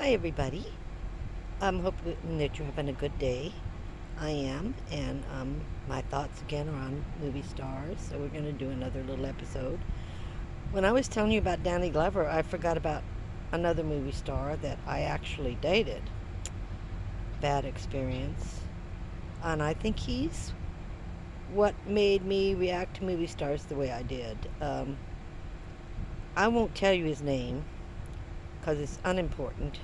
Hi, everybody. I'm hoping that you're having a good day. I am, and my thoughts again are on movie stars, so we're going to do another little episode. When I was telling you about Danny Glover, I forgot about another movie star that I actually dated. Bad experience. And I think he's what made me react to movie stars the way I did. I won't tell you his name because it's unimportant.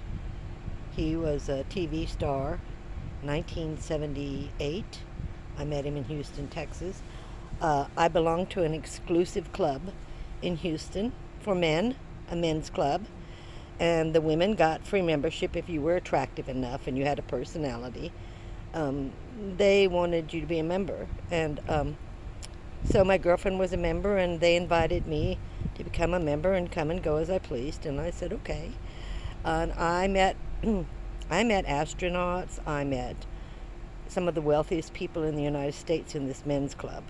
He was a TV star, 1978. I met him in Houston, Texas. I belonged to an exclusive club in Houston for men, a men's club, and the women got free membership if you were attractive enough and you had a personality. Um, they wanted you to be a member, and so my girlfriend was a member, and they invited me to become a member and come and go as I pleased, and I said okay. And I met I met astronauts. I met some of the wealthiest people in the United States in this men's club.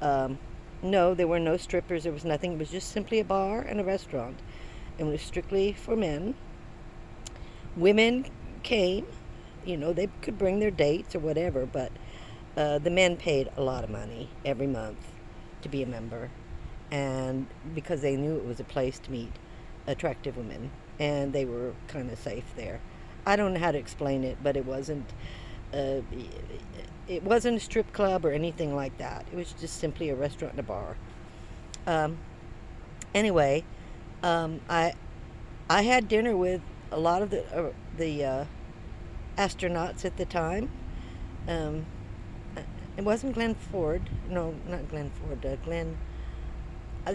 Um, no, there were no strippers. There was nothing. It was just simply a bar and a restaurant. It was strictly for men. Women came. They could bring their dates or whatever, but the men paid a lot of money every month to be a member, and because they knew it was a place to meet attractive women, and they were kind of safe there. I don't know how to explain it, but uh, it wasn't a strip club or anything like that. It was just simply a restaurant and a bar. Um, anyway, I had dinner with a lot of the astronauts at the time. Um, it wasn't Glenn Ford. No, not Glenn Ford. Glenn.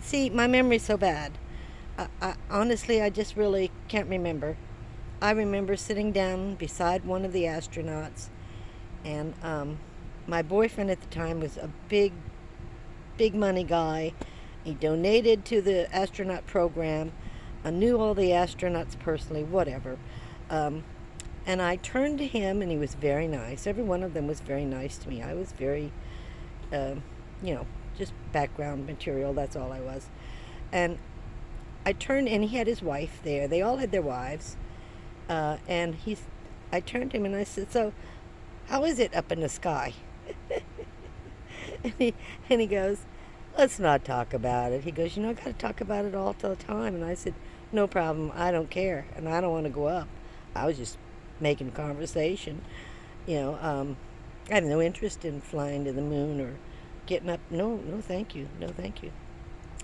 See, my memory's so bad. Honestly, I just really can't remember. I remember sitting down beside one of the astronauts, and my boyfriend at the time was a big money guy. He donated to the astronaut program. I knew all the astronauts personally, whatever. Um, and I turned to him, and he was very nice. Every one of them was very nice to me. I was very, uh, you know, just background material. That's all I was. And I turned, and he had his wife there. They all had their wives. And I turned to him and I said, "So, how is it up in the sky?" and he and he goes, "Let's not talk about it." He goes, "I got to talk about it all the time." And I said, "No problem. I don't care, and I don't want to go up." I was just making conversation. I have no interest in flying to the moon or getting up. No, no, thank you. No, thank you.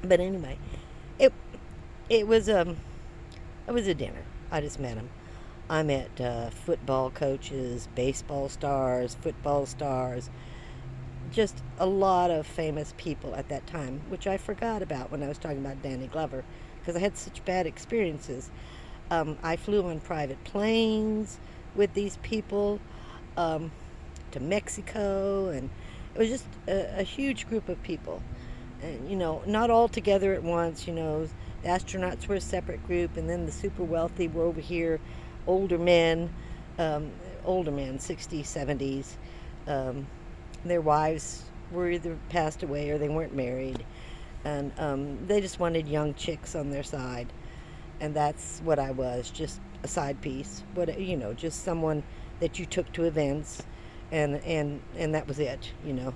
But anyway, it it was it was a dinner. I just met him. I met football coaches, baseball stars, football stars, just a lot of famous people at that time, which I forgot about when I was talking about Danny Glover because I had such bad experiences. I flew on private planes with these people um, to Mexico, and it was just a huge group of people. And, not all together at once. The astronauts were a separate group, and then the super wealthy were over here, older men, um, older men, 60s, 70s. Um, their wives were either passed away or they weren't married, and they just wanted young chicks on their side, and that's what I was, just a side piece. Just someone that you took to events, and that was it.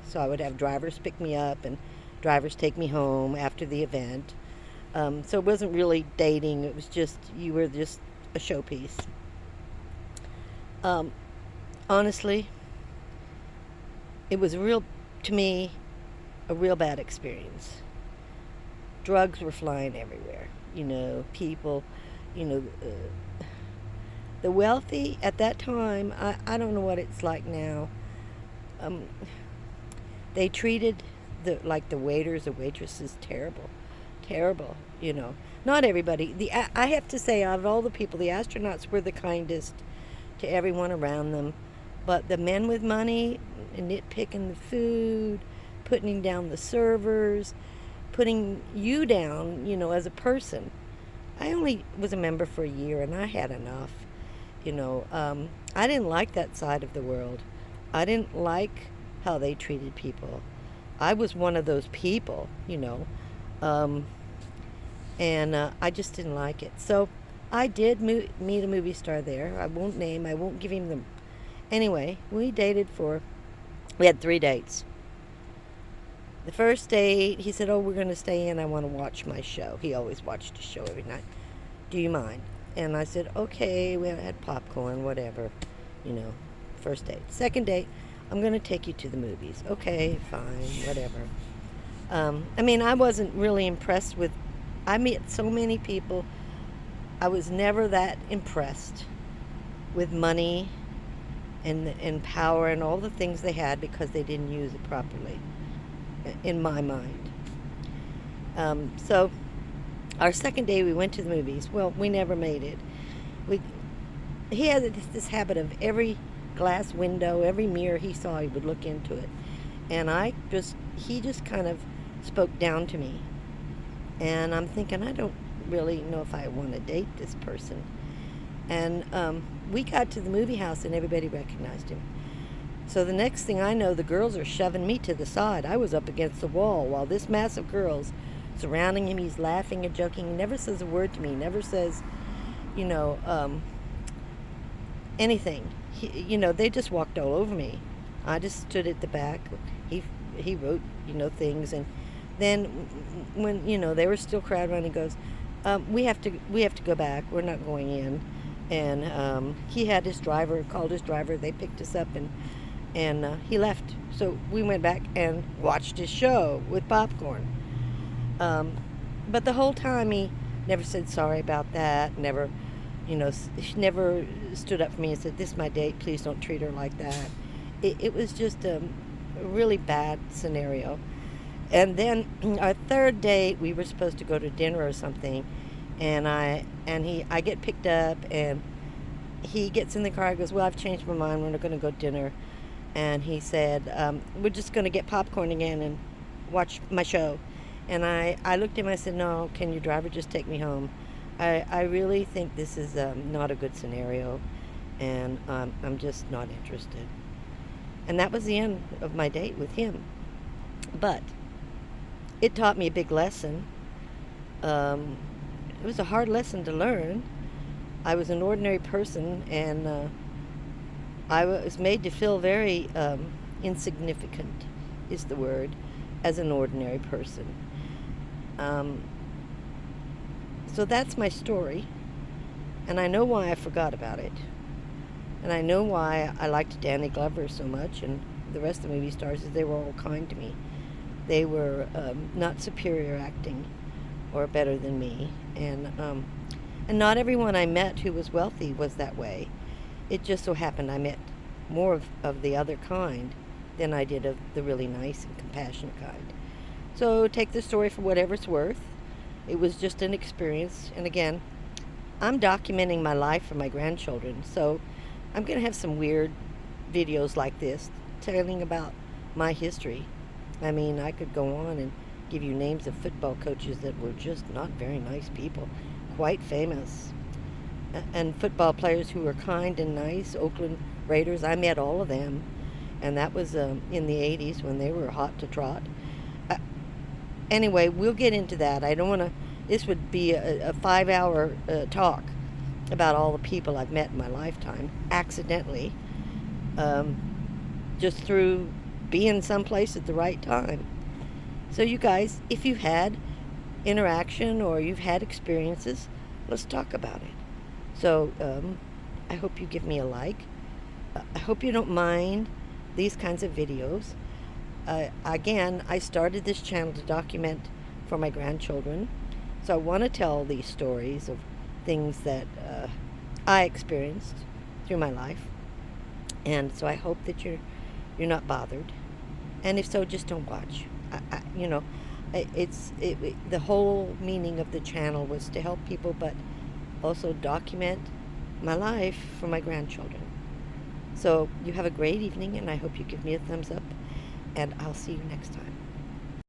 So I would have drivers pick me up and drivers take me home after the event. So it wasn't really dating. It was just you were just a showpiece. Um, Honestly, it was to me, a real bad experience. Drugs were flying everywhere. People, you know, the wealthy at that time, I don't know what it's like now. Um, they treated the waiters or waitresses terrible, terrible. Not everybody. I have to say, out of all the people, the astronauts were the kindest to everyone around them, but the men with money, nitpicking the food, putting down the servers, putting you down, as a person. I only was a member for a year, and I had enough. I didn't like that side of the world. I didn't like how they treated people. I was one of those people, um, and I just didn't like it. So I did meet a movie star there. I won't name, I won't give him the. Anyway, we had 3 dates. The first date, he said, "Oh, we're going to stay in. I want to watch my show." He always watched his show every night. "Do you mind?" And I said, "Okay." We had popcorn, whatever, you know. First date. Second date, "I'm going to take you to the movies." "Okay, fine, whatever." I mean, I wasn't really impressed with. I met so many people. I was never that impressed with money and power and all the things they had because they didn't use it properly, in my mind. So our second day, we went to the movies. Well, we never made it. We He had this habit of every glass window, every mirror he saw, he would look into it, and he just kind of spoke down to me, and I'm thinking, I don't really know if I want to date this person. And we got to the movie house, and everybody recognized him. So the next thing I know, the girls are shoving me to the side. I was up against the wall while this mass of girls surrounding him. He's laughing and joking. He never says a word to me. He never says, you know, anything. They just walked all over me. I just stood at the back. He wrote, things, and then when they were still crowded around, he goes, "We have to go back. We're not going in." And he had his driver, called his driver. They picked us up, and he left. So we went back and watched his show with popcorn. But the whole time he never said sorry about that. She never stood up for me and said, "This is my date. Please don't treat her like that." It was just a really bad scenario. And then our third date, we were supposed to go to dinner or something, and I get picked up, and he gets in the car. He goes, "Well, I've changed my mind. We're not going to go to dinner." And he said, "We're just going to get popcorn again and watch my show." And I looked at him. I said, "No, can your driver just take me home? I really think this is not a good scenario, and I'm just not interested." And that was the end of my date with him. But it taught me a big lesson. It was a hard lesson to learn. I was an ordinary person, and I was made to feel very insignificant, is the word, as an ordinary person. So that's my story, and I know why I forgot about it. And I know why I liked Danny Glover so much, and the rest of the movie stars, is they were all kind to me. They were not superior acting or better than me. And not everyone I met who was wealthy was that way. It just so happened I met more of the other kind than I did of the really nice and compassionate kind. So take the story for whatever it's worth. It was just an experience. And again, I'm documenting my life for my grandchildren. So I'm going to have some weird videos like this telling about my history. I mean, I could go on and give you names of football coaches that were just not very nice people, quite famous. And football players who were kind and nice. Oakland Raiders, I met all of them. And that was in the 80s when they were hot to trot. Anyway, we'll get into that. I don't want to. This would be a 5-hour talk about all the people I've met in my lifetime, accidentally, just through being someplace at the right time. So you guys, if you've had interaction or you've had experiences, let's talk about it. So I hope you give me a like. I hope you don't mind these kinds of videos. Again, I started this channel to document for my grandchildren. So I want to tell these stories of things that I experienced through my life. And so I hope that you're not bothered. And if so, just don't watch. The whole meaning of the channel was to help people, but also document my life for my grandchildren. So you have a great evening, and I hope you give me a thumbs up, and I'll see you next time.